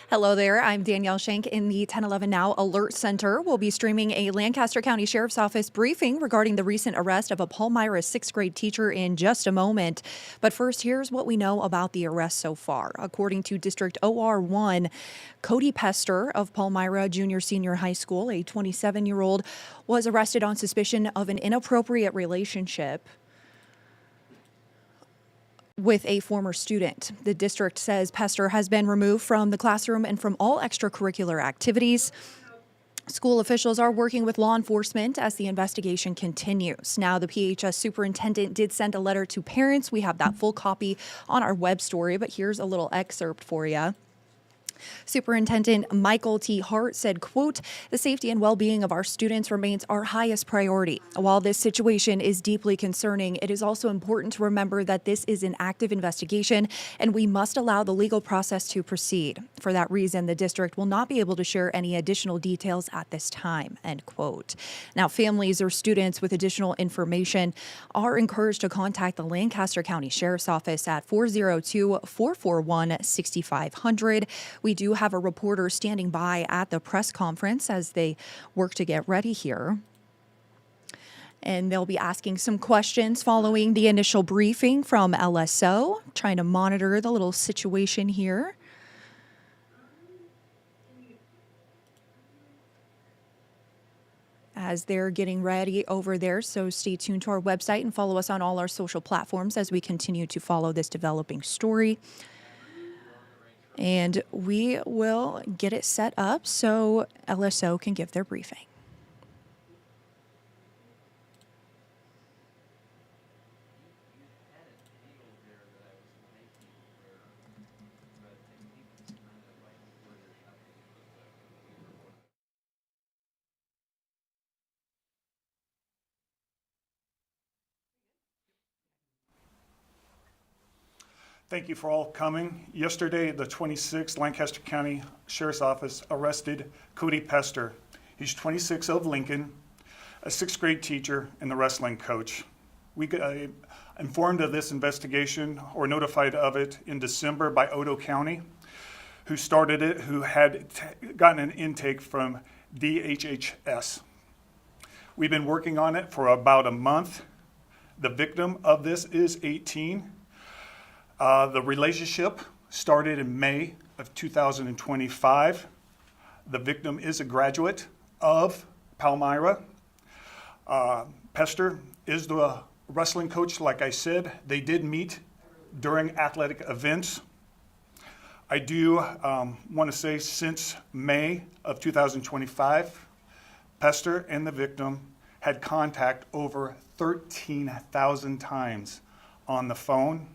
Hello there, I'm Danielle Shank in the 1011 Now Alert Center. We'll be streaming a Lancaster County Sheriff's Office briefing regarding the recent arrest of a Palmyra 6th grade teacher in just a moment. But first, here's what we know about the arrest so far. According to District OR1, Cody Pester of Palmyra Junior-Senior High School, a 27-year-old, was arrested on suspicion of an inappropriate relationship with a former student. The district says Pester has been removed from the classroom and from all extracurricular activities. School officials are working with law enforcement as the investigation continues. Now, the PHS superintendent did send a letter to parents. We have that full copy on our web story, but here's a little excerpt for you. Superintendent Michael T. Hart said, quote, "The safety and well-being of our students remains our highest priority. While this situation is deeply concerning, it is also important to remember that this is an active investigation and we must allow the legal process to proceed. For that reason, the district will not be able to share any additional details at this time," end quote. Now, families or students with additional information are encouraged to contact the Lancaster County Sheriff's Office at 402-441-6500. We do have a reporter standing by at the press conference as they work to get ready here. And they'll be asking some questions following the initial briefing from LSO, trying to monitor the little situation here. As they're getting ready over there, so stay tuned to our website and follow us on all our social platforms as we continue to follow this developing story. And we will get it set up so LSO can give their briefing. Thank you for all coming. Yesterday, the 26th Lancaster County Sheriff's Office arrested Cody Pester. He's 26 of Lincoln, a 6th grade teacher and the wrestling coach. We got informed of this investigation or notified of it in December by Odo County, who started it, who had gotten an intake from DHHS. We've been working on it for about a month. The victim of this is 18. The relationship started in May of 2025. The victim is a graduate of Palmyra. Pester is the wrestling coach, like I said. They did meet during athletic events. I do want to say since May of 2025, Pester and the victim had contact over 13,000 times on the phone.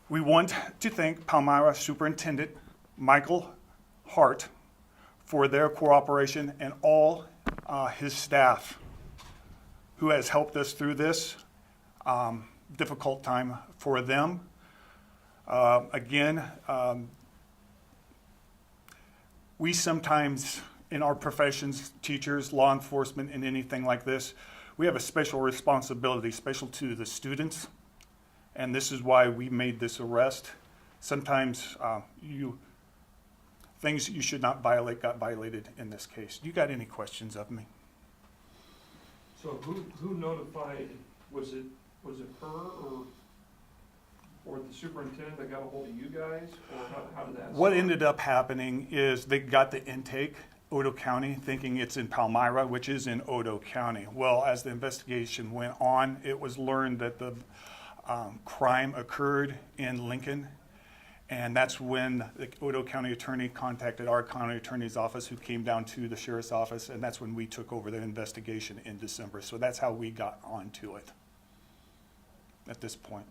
We want to thank Palmyra Superintendent Michael Hart for their cooperation and all his staff who has helped us through this difficult time for them. We sometimes, in our professions, teachers, law enforcement, and anything like this, we have a special responsibility, special to the students. And this is why we made this arrest. Sometimes things you should not violate got violated in this case. You got any questions of me? So who notified? Was it her or the superintendent that got a hold of you guys, or how did that start? What ended up happening is they got the intake, Odo County, thinking it's in Palmyra, which is in Odo County. Well, as the investigation went on, it was learned that the crime occurred in Lincoln, and that's when the Odo County attorney contacted our county attorney's office, who came down to the sheriff's office, and that's when we took over the investigation in December. So that's how we got onto it at this point.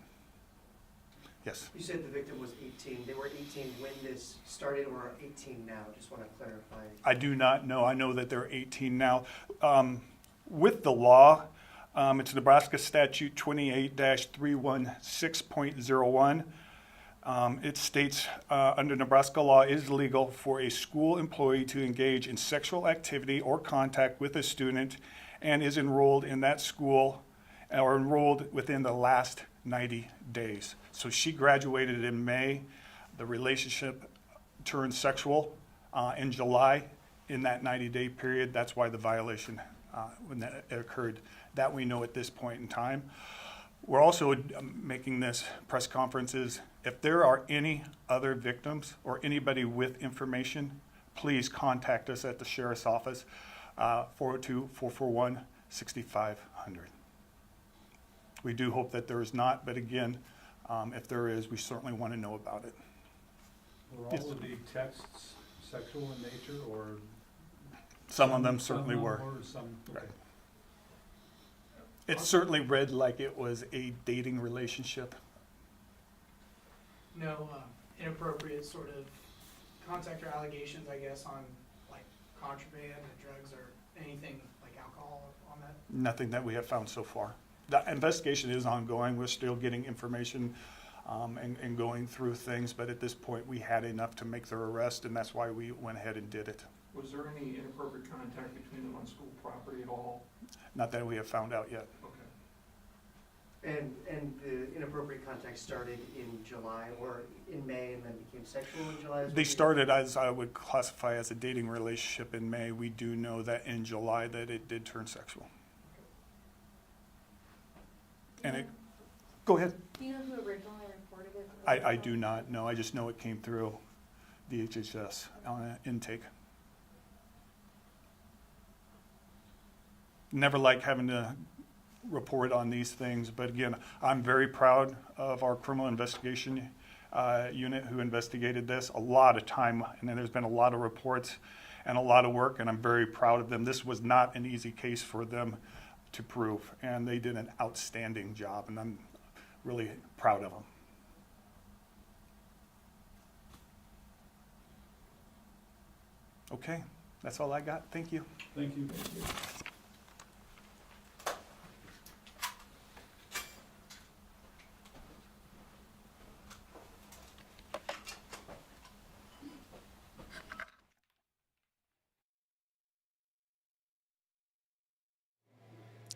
Yes? You said the victim was 18. They were 18 when this started, or 18 now? Just want to clarify. I do not know. I know that they're 18 now. With the law, it's Nebraska Statute 28-316.01. It states, under Nebraska law, it is legal for a school employee to engage in sexual activity or contact with a student and is enrolled in that school or enrolled within the last 90 days. So she graduated in May. The relationship turned sexual in July in that 90-day period. That's why the violation, when that occurred, that we know at this point in time. We're also making this press conferences. If there are any other victims or anybody with information, please contact us at the Sheriff's Office, 402-441-6500. We do hope that there is not, but again, if there is, we certainly want to know about it. Were Yes. all of the texts sexual in nature, or? Some of them certainly were. Some, okay. Right. It certainly read like it was a dating relationship. No inappropriate sort of contact or allegations, I guess, on like contraband or drugs or anything like alcohol on that? Nothing that we have found so far. The investigation is ongoing. We're still getting information and going through things, but at this point we had enough to make their arrest, and that's why we went ahead and did it. Was there any inappropriate contact between them on school property at all? Not that we have found out yet. Okay. And the inappropriate contact started in July or in May and then became sexual in July? They started as I would classify as a dating relationship in May. We do know that in July that it did turn sexual. And it, go ahead. Do you know who originally reported it? I do not know. I just know it came through the HHS intake. Never like having to report on these things, but again, I'm very proud of our criminal investigation unit who investigated this. A lot of time, and then there's been a lot of reports and a lot of work, and I'm very proud of them. This was not an easy case for them to prove, and they did an outstanding job, and I'm really proud of them. Okay, that's all I got. Thank you. Thank you.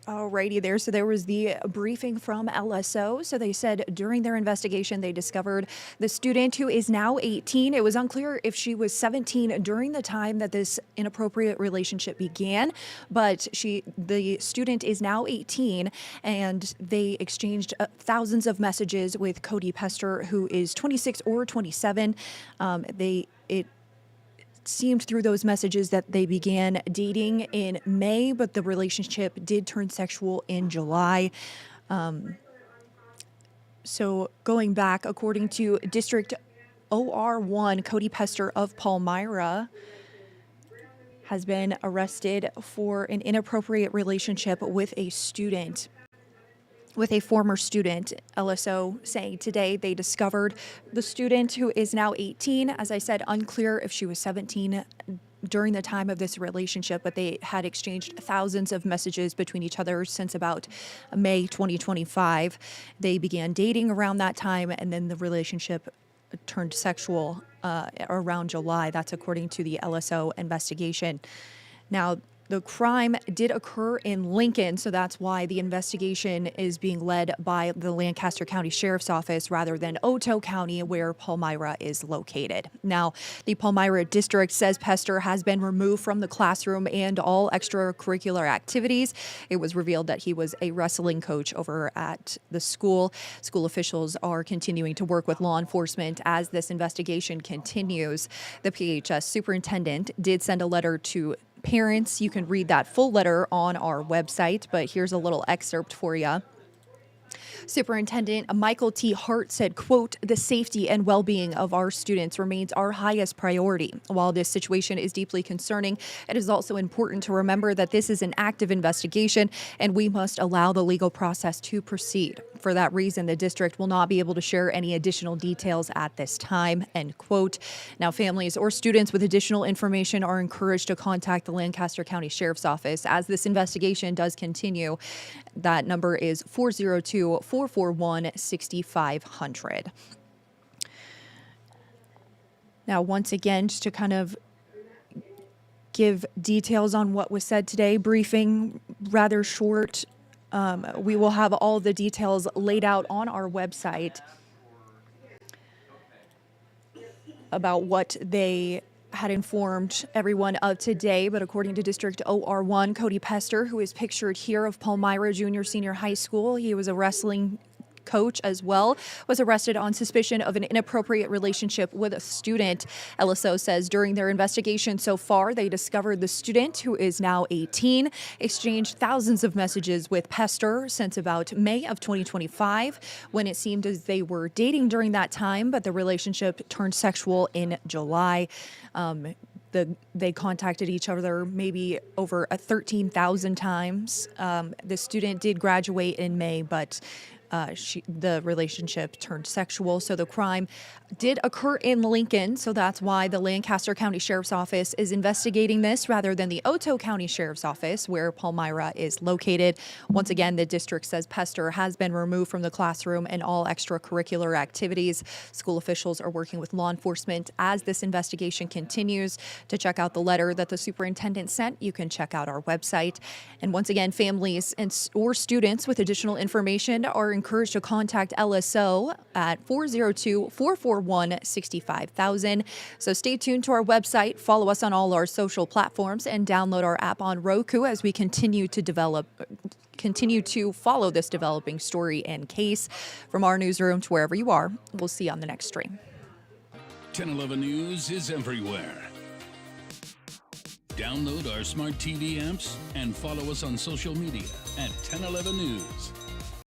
Alrighty there. So there was the briefing from LSO. So they said during their investigation, they discovered the student who is now 18. It was unclear if she was 17 during the time that this inappropriate relationship began, but the student is now 18, and they exchanged thousands of messages with Cody Pester, who is 26 or 27. It seemed through those messages that they began dating in May, but the relationship did turn sexual in July. So going back, according to District OR1, Cody Pester of Palmyra has been arrested for an inappropriate relationship with a student. With a former student. LSO saying today they discovered the student, who is now 18. As I said, unclear if she was 17 during the time of this relationship, but they had exchanged thousands of messages between each other since about May 2025. They began dating around that time, and then the relationship turned sexual around July. That's according to the LSO investigation. Now, the crime did occur in Lincoln, so that's why the investigation is being led by the Lancaster County Sheriff's Office rather than Otoe County, where Palmyra is located. Now, the Palmyra District says Pester has been removed from the classroom and all extracurricular activities. It was revealed that he was a wrestling coach over at the school. School officials are continuing to work with law enforcement as this investigation continues. The PHS superintendent did send a letter to parents. You can read that full letter on our website, but here's a little excerpt for you. Superintendent Michael T. Hart said, quote, "The safety and well-being of our students remains our highest priority. While this situation is deeply concerning, it is also important to remember that this is an active investigation and we must allow the legal process to proceed. For that reason, the district will not be able to share any additional details at this time," end quote. Now, families or students with additional information are encouraged to contact the Lancaster County Sheriff's Office as this investigation does continue. That number is 402-441-6500. Now, once again, just to kind of give details on what was said today, briefing rather short. We will have all the details laid out on our website. about what they had informed everyone of today, but according to District OR1, Cody Pester, who is pictured here of Palmyra Junior Senior High School, he was a wrestling coach as well, was arrested on suspicion of an inappropriate relationship with a student. LSO says during their investigation so far, they discovered the student, who is now 18, exchanged thousands of messages with Pester since about May of 2025, when it seemed as they were dating during that time, but the relationship turned sexual in July. They contacted each other maybe over 13,000 times. The student did graduate in May, but the relationship turned sexual. So the crime did occur in Lincoln. So that's why the Lancaster County Sheriff's Office is investigating this rather than the Otoe County Sheriff's Office, where Palmyra is located. Once again, the district says Pester has been removed from the classroom and all extracurricular activities. School officials are working with law enforcement as this investigation continues. To check out the letter that the superintendent sent, you can check out our website. And once again, families or students with additional information are encouraged to contact LSO at 402-441-65,000. So stay tuned to our website, follow us on all our social platforms, and download our app on Roku as we continue to follow this developing story and case. From our newsroom to wherever you are, we'll see you on the next stream. 1011 News is everywhere. Download our smart TV apps and follow us on social media at 1011 News.